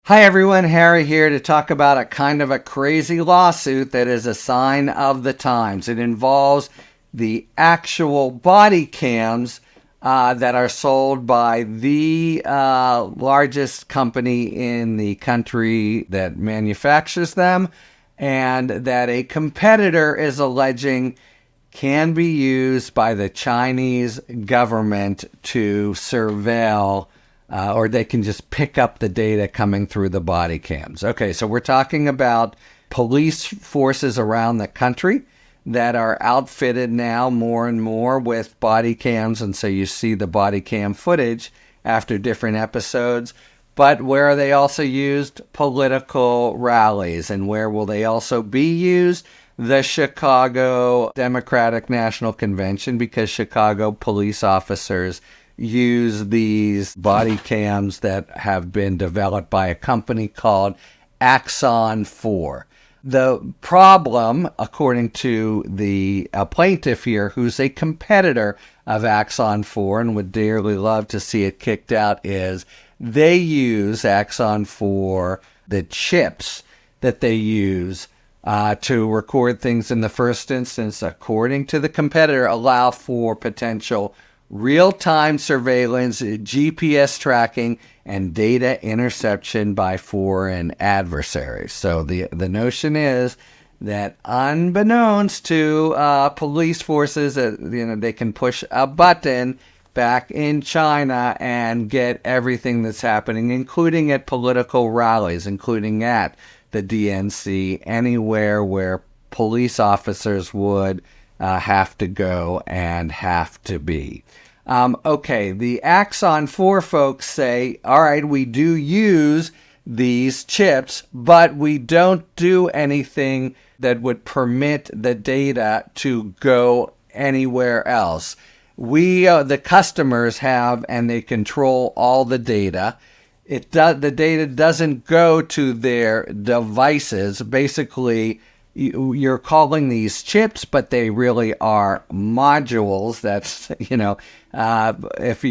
Hi everyone, Harry here to talk about a kind of a crazy lawsuit that is a sign of the times. It involves the actual body cams that are sold by the largest company in the country that manufactures them, and that a competitor is alleging can be used by the Chinese government to surveil or they can just pick up the data coming through the body cams. Okay, so we're talking about police forces around the country that are outfitted now more and more with body cams, and so you see the body cam footage after different episodes. But where are they also used? Political rallies. And where will they also be used? The Chicago Democratic National Convention, because Chicago police officers use these body cams that have been developed by a company called Axon 4. The problem, according to the plaintiff here, who's a competitor of Axon 4 and would dearly love to see it kicked out, is they use Axon 4, the chips that they use to record things in the first instance, according to the competitor, allow for potential real-time surveillance, GPS tracking, and data interception by foreign adversaries. So the notion is that unbeknownst to police forces, they can push a button back in China and get everything that's happening, including at political rallies, including at the DNC, anywhere where police officers would have to go and have to be. Okay, the Axon 4 folks say, all right, we do use these chips, but we don't do anything that would permit the data to go anywhere else. We, the customers, have and they control all the data. The data doesn't go to their devices. Basically, you're calling these chips, but they really are modules. That's, if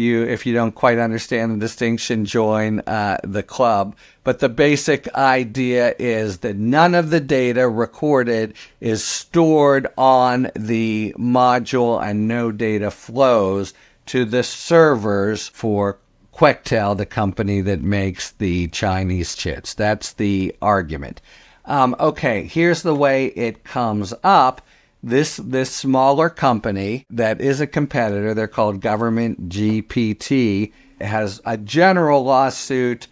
you don't quite understand the distinction, join the club. But the basic idea is that none of the data recorded is stored on the module, and no data flows to the servers for Quectel, the company that makes the Chinese chips. That's the argument. Okay, here's the way it comes up. This smaller company that is a competitor, they're called Government GPT, has a general lawsuit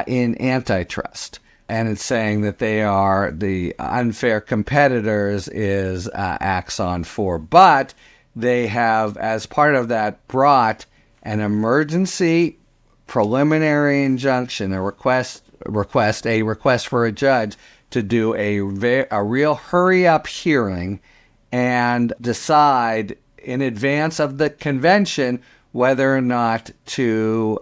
in antitrust. And it's saying that they are the unfair competitors is Axon 4. But they have, as part of that, brought an emergency preliminary injunction, a request for a judge to do a real hurry-up hearing and decide in advance of the convention whether or not to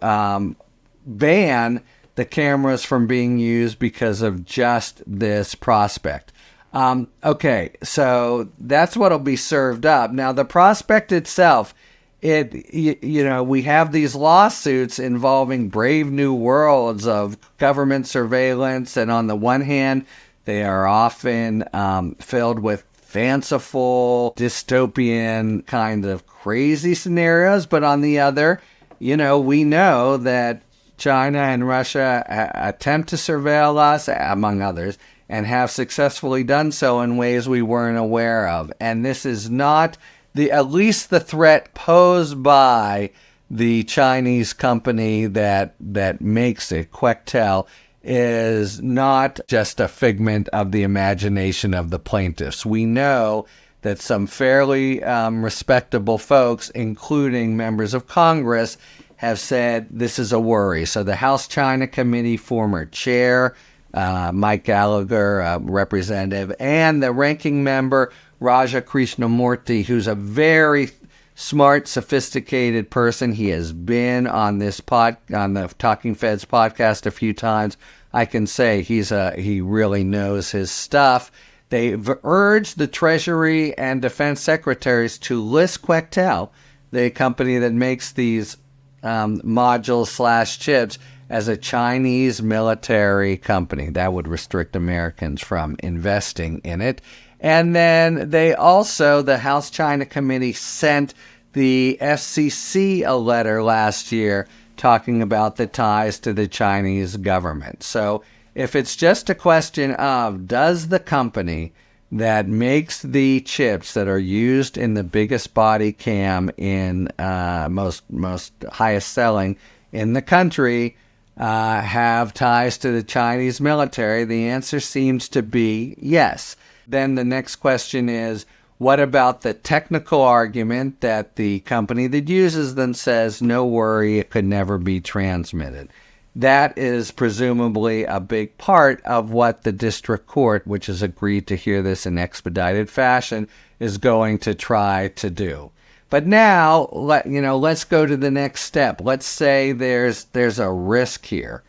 ban the cameras from being used because of just this prospect. Okay, so that's what'll be served up. Now, the prospect itself, we have these lawsuits involving brave new worlds of government surveillance, and on the one hand, they are often filled with fanciful, dystopian kind of crazy scenarios, but on the other, we know that China and Russia attempt to surveil us, among others, and have successfully done so in ways we weren't aware of. And this is not at least the threat posed by the Chinese company that makes it, Quectel, is not just a figment of the imagination of the plaintiffs. We know that some fairly respectable folks, including members of Congress, have said this is a worry. So the House China Committee former chair, Mike Gallagher, representative, and the ranking member, Raja Krishnamurti, who's a very smart, sophisticated person. He has been on on the Talking Feds podcast a few times. I can say he really knows his stuff. They've urged the Treasury and Defense Secretaries to list Quectel, the company that makes these modules/chips, as a Chinese military company. That would restrict Americans from investing in it. And then they also, the House China Committee sent the FCC a letter last year talking about the ties to the Chinese government. So if it's just a question of, does the company that makes the chips that are used in the biggest body cam in most highest selling in the country have ties to the Chinese military? The answer seems to be yes. Then the next question is, what about the technical argument that the company that uses them says, no worry, it could never be transmitted? That is presumably a big part of what the district court, which has agreed to hear this in expedited fashion, is going to try to do. But now, let's go to the next step. Let's say there's a risk here.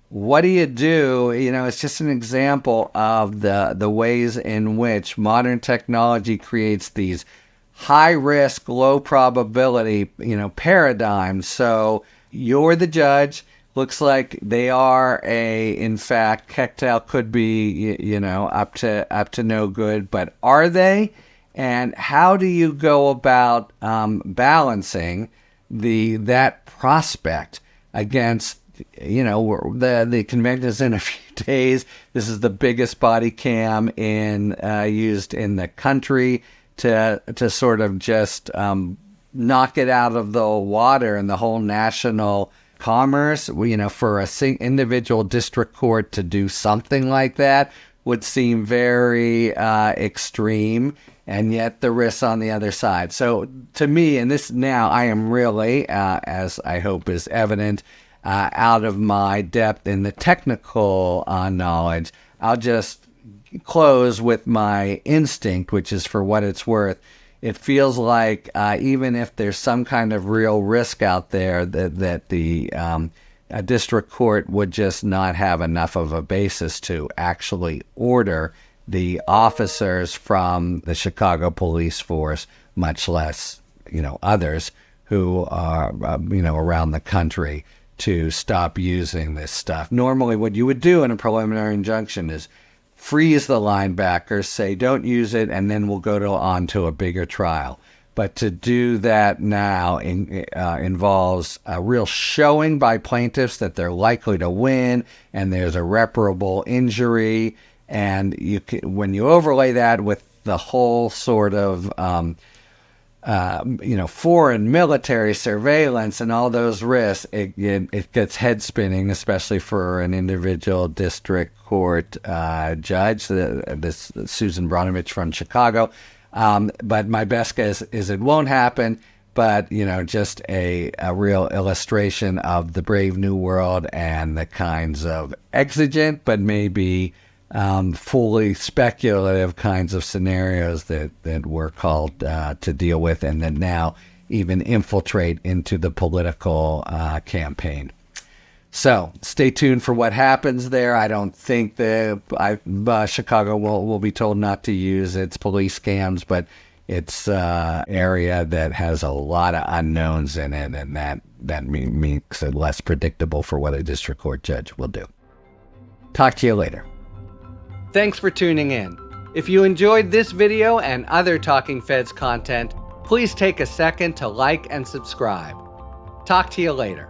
What do you do? It's just an example of the ways in which modern technology creates these high risk, low probability, paradigms. So you're the judge. Looks like they are in fact, Kektel could be, up to no good, but are they? And how do you go about balancing that prospect against, the convention is in a few days. This is the biggest body cam used in the country to sort of just knock it out of the water and the whole national commerce. For a individual district court to do something like that would seem very extreme, and yet the risks on the other side. So to me, and this now I am really, as I hope is evident, out of my depth in the technical knowledge. I'll just close with my instinct, which is, for what it's worth, it feels like even if there's some kind of real risk out there, that the district court would just not have enough of a basis to actually order the officers from the Chicago police force, much less others who are around the country, to stop using this stuff. Normally what you would do in a preliminary injunction is freeze the linebackers, say don't use it, and then we'll go on to a bigger trial. But to do that now involves a real showing by plaintiffs that they're likely to win and there's irreparable injury. And when you overlay that with the whole sort of foreign military surveillance and all those risks, it gets head spinning, especially for an individual district court judge, this Susan Bronovich from Chicago. But my best guess is it won't happen. But, just a real illustration of the brave new world and the kinds of exigent, but maybe fully speculative kinds of scenarios that we're called to deal with, and that now even infiltrate into the political campaign. So stay tuned for what happens there. I don't think Chicago will be told not to use its police cams, but it's an area that has a lot of unknowns in it, and that makes it less predictable for what a district court judge will do. Talk to you later. Thanks for tuning in. If you enjoyed this video and other Talking Feds content, please take a second to like and subscribe. Talk to you later.